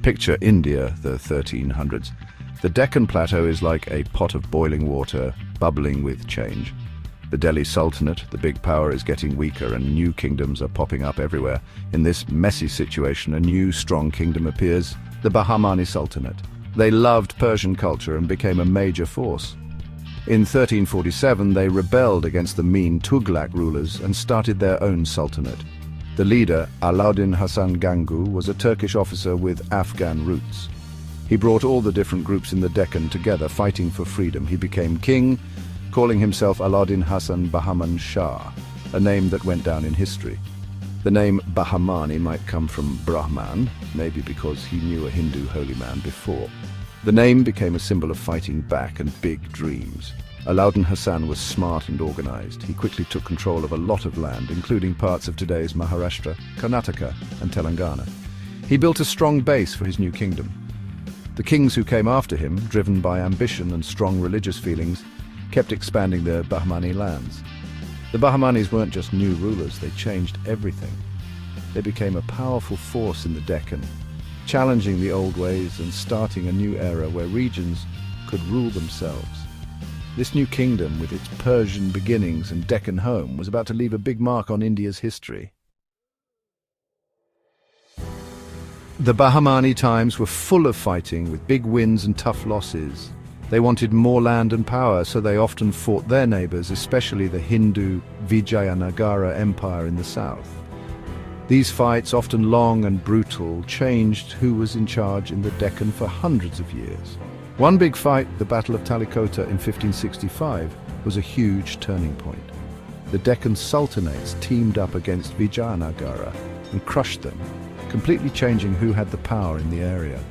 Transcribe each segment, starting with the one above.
Picture India, the 1300s. The Deccan Plateau is like a pot of boiling water, bubbling with change. The Delhi Sultanate, the big power, is getting weaker and new kingdoms are popping up everywhere. In this messy situation, a new strong kingdom appears, the Bahamani Sultanate. They loved Persian culture and became a major force. In 1347, they rebelled against the mean Tughlaq rulers and started their own sultanate. The leader, Alauddin Hasan Gangu, was a Turkish officer with Afghan roots. He brought all the different groups in the Deccan together, fighting for freedom. He became king, calling himself Alauddin Hasan Bahaman Shah, a name that went down in history. The name Bahamani might come from Brahman, maybe because he knew a Hindu holy man before. The name became a symbol of fighting back and big dreams. Alauddin Hasan was smart and organized. He quickly took control of a lot of land, including parts of today's Maharashtra, Karnataka, and Telangana. He built a strong base for his new kingdom. The kings who came after him, driven by ambition and strong religious feelings, kept expanding their Bahamani lands. The Bahamanis weren't just new rulers, they changed everything. They became a powerful force in the Deccan, challenging the old ways and starting a new era where regions could rule themselves. This new kingdom, with its Persian beginnings and Deccan home, was about to leave a big mark on India's history. The Bahamani times were full of fighting, with big wins and tough losses. They wanted more land and power, so they often fought their neighbors, especially the Hindu Vijayanagara Empire in the south. These fights, often long and brutal, changed who was in charge in the Deccan for hundreds of years. One big fight, the Battle of Talikota in 1565, was a huge turning point. The Deccan Sultanates teamed up against Vijayanagara and crushed them, completely changing who had the power in the area.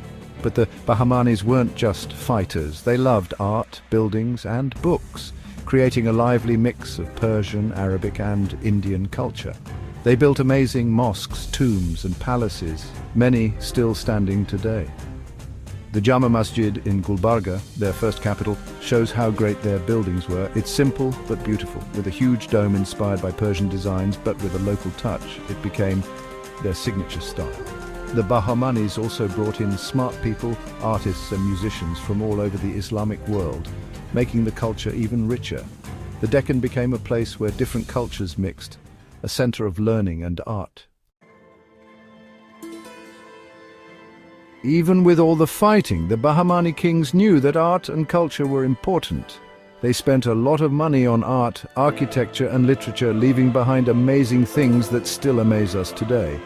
But the Bahamanis weren't just fighters. They loved art, buildings, and books, creating a lively mix of Persian, Arabic, and Indian culture. They built amazing mosques, tombs, and palaces, many still standing today. The Jama Masjid in Gulbarga, their first capital, shows how great their buildings were. It's simple but beautiful, with a huge dome inspired by Persian designs, but with a local touch. It became their signature style. The Bahamanis also brought in smart people, artists and musicians from all over the Islamic world, making the culture even richer. The Deccan became a place where different cultures mixed, a center of learning and art. Even with all the fighting, the Bahamani kings knew that art and culture were important. They spent a lot of money on art, architecture and literature, leaving behind amazing things that still amaze us today.